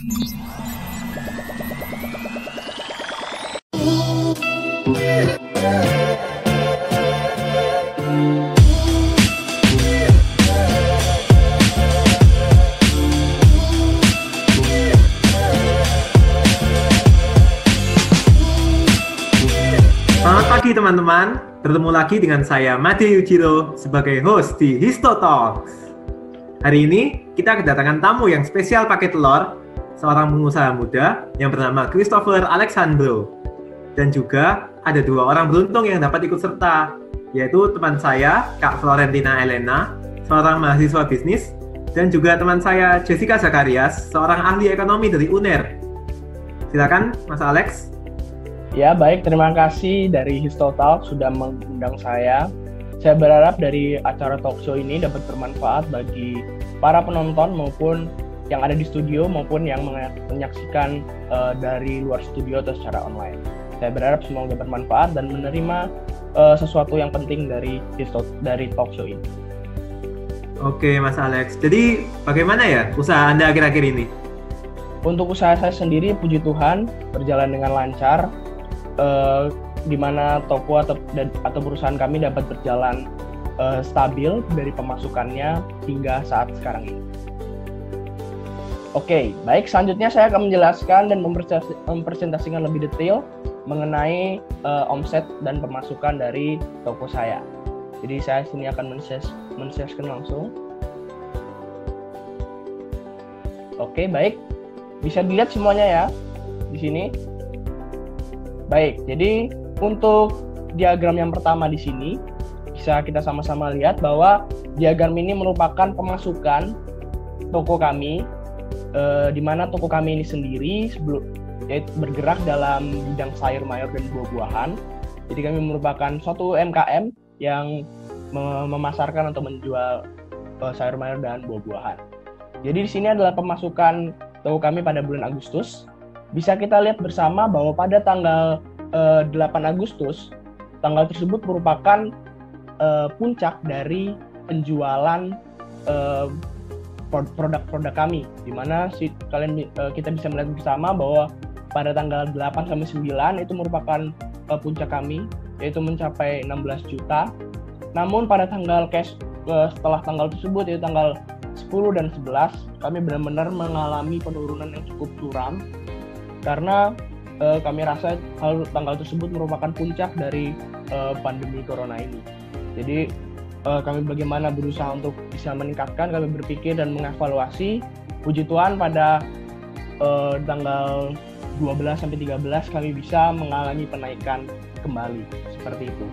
Selamat pagi teman-teman, bertemu lagi dengan saya Made Yujiro sebagai host di Histo Talks. Hari ini kita kedatangan tamu yang spesial pakai telur, seorang pengusaha muda yang bernama Christopher Alexandro. Dan juga ada dua orang beruntung yang dapat ikut serta, yaitu teman saya Kak Florentina Elena, seorang mahasiswa bisnis, dan juga teman saya Jessica Zakarias, seorang ahli ekonomi dari UNER. Silakan Mas Alex. Ya, baik. Terima kasih dari Histo Talk sudah mengundang saya. Saya berharap dari acara talk show ini dapat bermanfaat bagi para penonton maupun yang ada di studio maupun yang menyaksikan dari luar studio atau secara online. Saya berharap semoga bermanfaat dan menerima sesuatu yang penting dari talk show ini. Oke, Mas Alex. Jadi, bagaimana ya usaha Anda akhir-akhir ini? Untuk usaha saya sendiri, puji Tuhan, berjalan dengan lancar. Di mana toko atau perusahaan kami dapat berjalan stabil dari pemasukannya hingga saat sekarang ini. Oke, baik. Selanjutnya saya akan menjelaskan dan mempresentasikan lebih detail mengenai omset dan pemasukan dari toko saya. Jadi saya sini akan men-sharekan langsung. Oke, baik. Bisa dilihat semuanya ya di sini. Baik, jadi untuk diagram yang pertama di sini bisa kita sama-sama lihat bahwa diagram ini merupakan pemasukan toko kami, di mana toko kami ini sendiri yaitu bergerak dalam bidang sayur mayur dan buah-buahan. Jadi kami merupakan suatu UMKM yang memasarkan atau menjual sayur mayur dan buah-buahan. Jadi di sini adalah pemasukan toko kami pada bulan Agustus. Bisa kita lihat bersama bahwa pada tanggal 8 Agustus, tanggal tersebut merupakan puncak dari penjualan produk-produk kami, di mana kita bisa melihat bersama bahwa pada tanggal 8 sampai 9 itu merupakan puncak kami, yaitu mencapai 16 juta. Namun pada setelah tanggal tersebut, yaitu tanggal 10 dan 11, kami benar-benar mengalami penurunan yang cukup curam, karena kami rasa tanggal tersebut merupakan puncak dari pandemi corona ini. Jadi kami bagaimana berusaha untuk bisa meningkatkan, kami berpikir dan mengevaluasi. Puji Tuhan pada tanggal 12 sampai 13 kami bisa mengalami penaikan kembali seperti itu.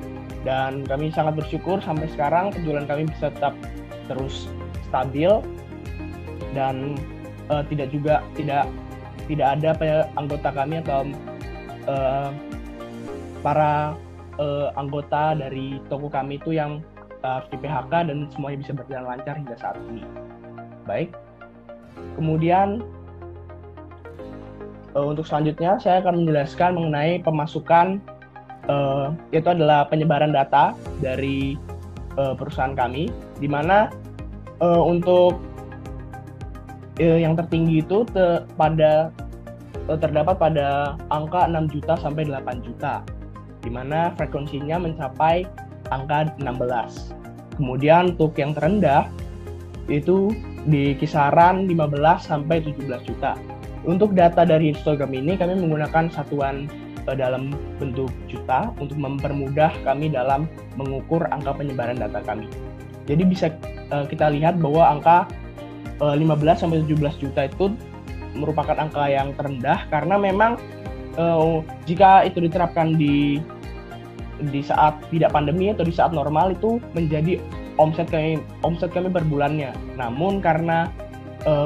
Dan kami sangat bersyukur sampai sekarang penjualan kami bisa tetap terus stabil dan tidak ada anggota kami atau para anggota dari toko kami itu yang di PHK dan semuanya bisa berjalan lancar hingga saat ini. Baik. Kemudian untuk selanjutnya saya akan menjelaskan mengenai pemasukan, yaitu adalah penyebaran data dari perusahaan kami, di mana untuk yang tertinggi itu terdapat pada angka 6 juta sampai 8 juta, di mana frekuensinya mencapai angka 16. Kemudian untuk yang terendah itu di kisaran 15 sampai 17 juta. Untuk data dari Instagram ini kami menggunakan satuan dalam bentuk juta untuk mempermudah kami dalam mengukur angka penyebaran data kami. Jadi bisa kita lihat bahwa angka 15 sampai 17 juta itu merupakan angka yang terendah, karena memang jika itu diterapkan di saat tidak pandemi atau di saat normal itu menjadi omset kami per bulannya. Namun karena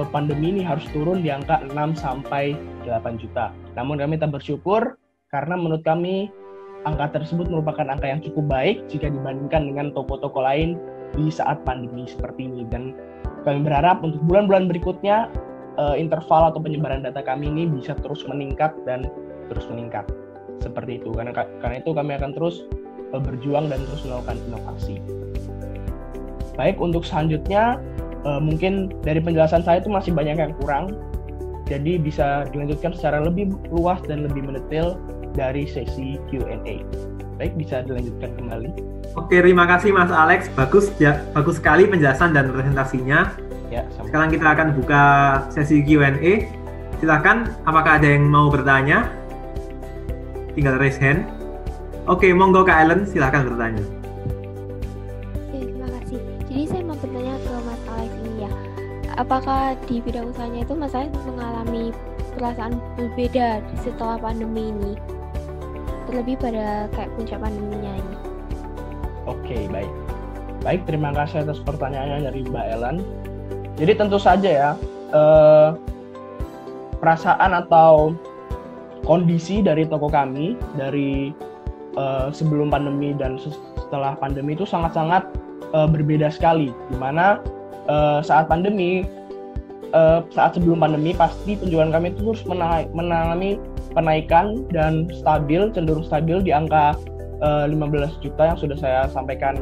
pandemi ini harus turun di angka 6 sampai 8 juta. Namun kami tetap bersyukur karena menurut kami angka tersebut merupakan angka yang cukup baik jika dibandingkan dengan toko-toko lain di saat pandemi seperti ini. Dan kami berharap untuk bulan-bulan berikutnya interval atau penyebaran data kami ini bisa terus meningkat dan terus meningkat seperti itu. Karena itu kami akan terus berjuang dan terus melakukan inovasi. Baik, untuk selanjutnya mungkin dari penjelasan saya itu masih banyak yang kurang. Jadi bisa dilanjutkan secara lebih luas dan lebih mendetail dari sesi Q&A. Baik, bisa dilanjutkan kembali. Oke, terima kasih Mas Alex. Bagus sekali penjelasan dan presentasinya. Ya, sekarang kita akan buka sesi Q&A. Silakan, apakah ada yang mau bertanya? Tinggal raise hand. Oke, monggo Kak Ellen, silakan bertanya. Terima kasih. Jadi saya mau bertanya ke Mas Alex ini ya. Apakah di bidang usahanya itu Mas Alex mengalami perasaan berbeda setelah pandemi ini? Terlebih pada kayak puncak pandeminya ini. Oke, baik. Baik, terima kasih atas pertanyaannya dari Mbak Ellen. Jadi tentu saja ya, perasaan atau kondisi dari toko kami dari sebelum pandemi dan setelah pandemi itu sangat-sangat berbeda sekali. Dimana saat pandemi, saat sebelum pandemi pasti penjualan kami itu terus mengalami penaikan dan cenderung stabil di angka 15 juta yang sudah saya sampaikan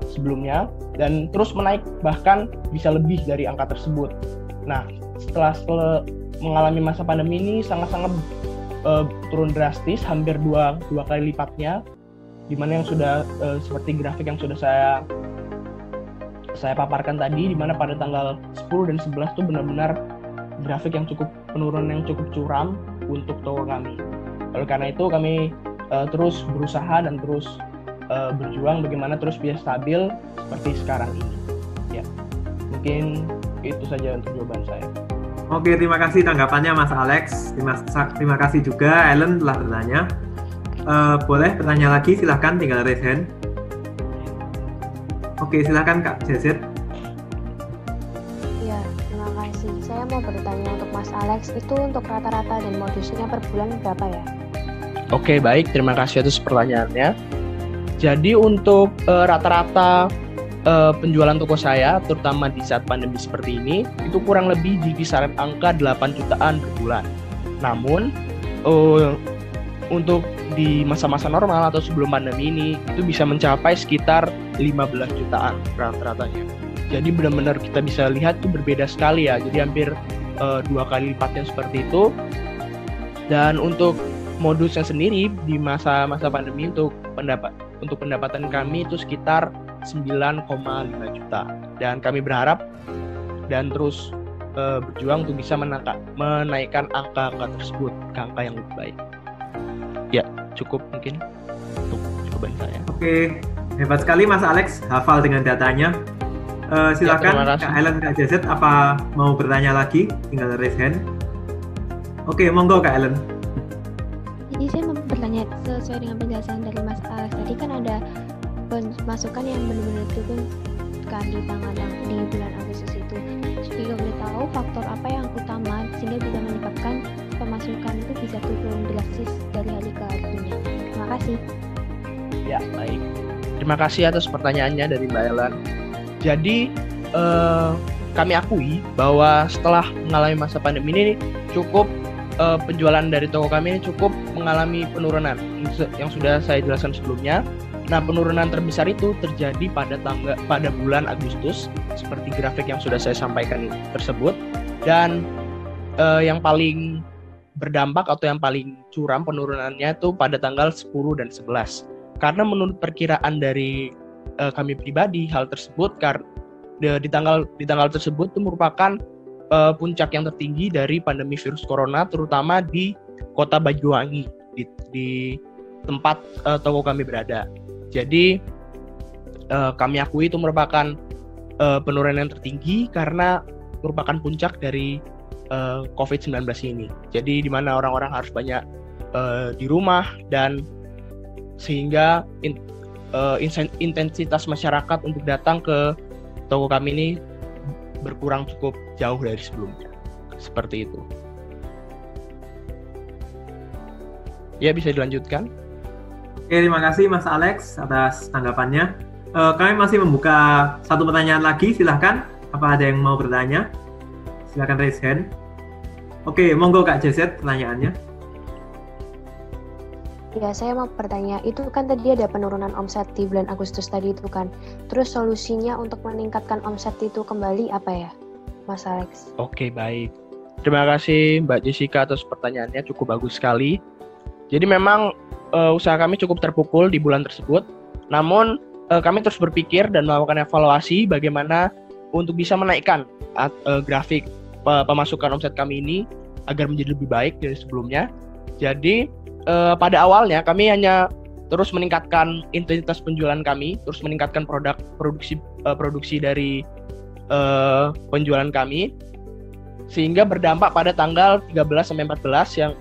sebelumnya, dan terus menaik bahkan bisa lebih dari angka tersebut. Nah, setelah mengalami masa pandemi ini sangat-sangat turun drastis, hampir dua kali lipatnya, dimana yang sudah seperti grafik yang sudah saya paparkan tadi, dimana pada tanggal 10 dan 11 itu benar-benar grafik yang penurunan yang cukup curam untuk toko kami. Oleh karena itu kami terus berusaha dan terus berjuang bagaimana terus bisa stabil seperti sekarang ini. Ya, mungkin itu saja untuk jawaban saya. Oke, terima kasih tanggapannya Mas Alex. Terima kasih juga Ellen telah bertanya. Boleh bertanya lagi, silahkan tinggal raise hand. Oke, silahkan Kak Jezet. Ya, terima kasih. Saya mau bertanya untuk Mas Alex, itu untuk rata-rata dan modusnya per bulan berapa ya? Oke, baik. Terima kasih atas pertanyaannya. Jadi untuk rata-rata penjualan toko saya, terutama di saat pandemi seperti ini, itu kurang lebih di kisaran angka 8 jutaan per bulan. Namun, untuk di masa-masa normal atau sebelum pandemi ini, itu bisa mencapai sekitar 15 jutaan rata-ratanya. Jadi benar-benar kita bisa lihat itu berbeda sekali ya. Jadi hampir 2 kali lipatnya seperti itu. Dan untuk modusnya sendiri di masa-masa pandemi untuk pendapatan kami itu sekitar 9,5 juta, dan kami berharap dan terus berjuang untuk bisa menaikkan angka-angka tersebut ke angka yang lebih baik. Ya, cukup mungkin untuk jawaban saya. Oke, hebat sekali Mas Alex, hafal dengan datanya. Silakan ya, Kak Ellen, Kak Jezet, apa mau bertanya lagi? Tinggal raise hand. Oke, monggo Kak Ellen. Jadi saya mau bertanya sesuai dengan penjelasan dari Mas Alex tadi, kan ada masukan yang benar-benar turun kan di bulan Agustus itu. Jika boleh tahu faktor apa yang utama sehingga bisa menyebabkan pemasukan itu bisa turun drastis dari hari ke harinya? Terima kasih. Ya, baik. Terima kasih atas pertanyaannya dari Mbak Ellen. Jadi kami akui bahwa setelah mengalami masa pandemi ini cukup penjualan dari toko kami ini cukup mengalami penurunan yang sudah saya jelaskan sebelumnya. Nah, penurunan terbesar itu terjadi pada bulan Agustus seperti grafik yang sudah saya sampaikan tersebut, dan yang paling berdampak atau yang paling curam penurunannya itu pada tanggal 10 dan 11. Karena menurut perkiraan dari kami pribadi, hal tersebut di tanggal tersebut itu merupakan puncak yang tertinggi dari pandemi virus corona, terutama di Kota Banyuwangi, di tempat toko kami berada. Jadi kami akui itu merupakan penurunan yang tertinggi karena merupakan puncak dari COVID-19 ini. Jadi di mana orang-orang harus banyak di rumah, dan sehingga intensitas masyarakat untuk datang ke toko kami ini berkurang cukup jauh dari sebelumnya. Seperti itu. Ya, bisa dilanjutkan. Oke, terima kasih Mas Alex atas tanggapannya. Kami masih membuka satu pertanyaan lagi, silahkan. Apa ada yang mau bertanya? Silahkan raise hand. Oke, monggo Kak Jezet pertanyaannya. Ya, saya mau bertanya, itu kan tadi ada penurunan omset di bulan Agustus tadi itu kan. Terus solusinya untuk meningkatkan omset itu kembali apa ya, Mas Alex? Oke, baik. Terima kasih Mbak Jessica atas pertanyaannya, cukup bagus sekali. Jadi memang usaha kami cukup terpukul di bulan tersebut. Namun kami terus berpikir dan melakukan evaluasi bagaimana untuk bisa menaikkan grafik pemasukan omset kami ini agar menjadi lebih baik dari sebelumnya. Jadi pada awalnya kami hanya terus meningkatkan intensitas penjualan kami, terus meningkatkan produksi dari penjualan kami, sehingga berdampak pada tanggal 13 sampai 14 yang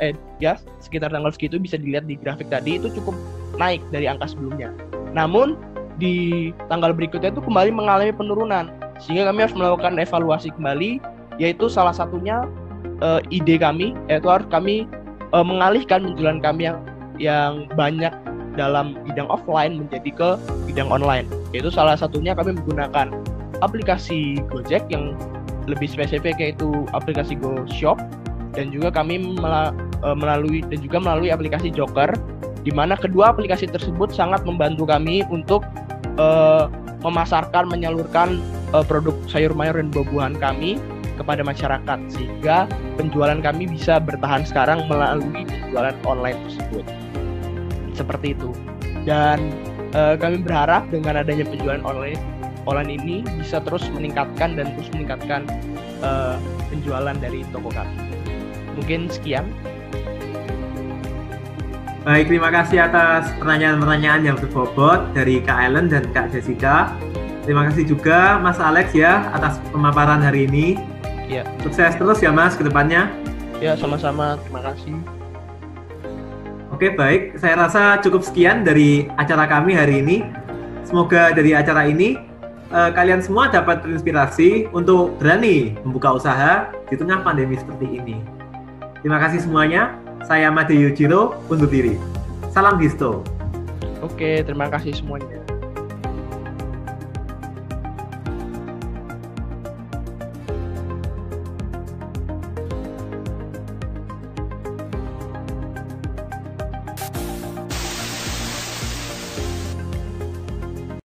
sekitar tanggal segitu bisa dilihat di grafik tadi itu cukup naik dari angka sebelumnya. Namun di tanggal berikutnya itu kembali mengalami penurunan, sehingga kami harus melakukan evaluasi kembali, yaitu salah satunya ide kami yaitu harus kami mengalihkan penjualan kami yang banyak dalam bidang offline menjadi ke bidang online. Yaitu salah satunya kami menggunakan aplikasi Gojek yang lebih spesifik yaitu aplikasi GoShop, dan juga kami melalui aplikasi Joker, di mana kedua aplikasi tersebut sangat membantu kami untuk memasarkan, menyalurkan produk sayur mayur dan buah-buahan kami kepada masyarakat, sehingga penjualan kami bisa bertahan sekarang melalui penjualan online tersebut. Seperti itu. Dan kami berharap dengan adanya penjualan online ini bisa terus meningkatkan penjualan dari toko kami. Mungkin sekian. Baik, terima kasih atas pertanyaan-pertanyaan yang berbobot dari Kak Ellen dan Kak Jessica. Terima kasih juga Mas Alex ya atas pemaparan hari ini. Ya. Sukses terus ya Mas ke depannya. Ya, sama-sama. Terima kasih. Oke, baik. Saya rasa cukup sekian dari acara kami hari ini. Semoga dari acara ini kalian semua dapat terinspirasi untuk berani membuka usaha di tengah pandemi seperti ini. Terima kasih semuanya. Saya Made Yujiro undur diri. Salam Histo. Oke, terima kasih semuanya.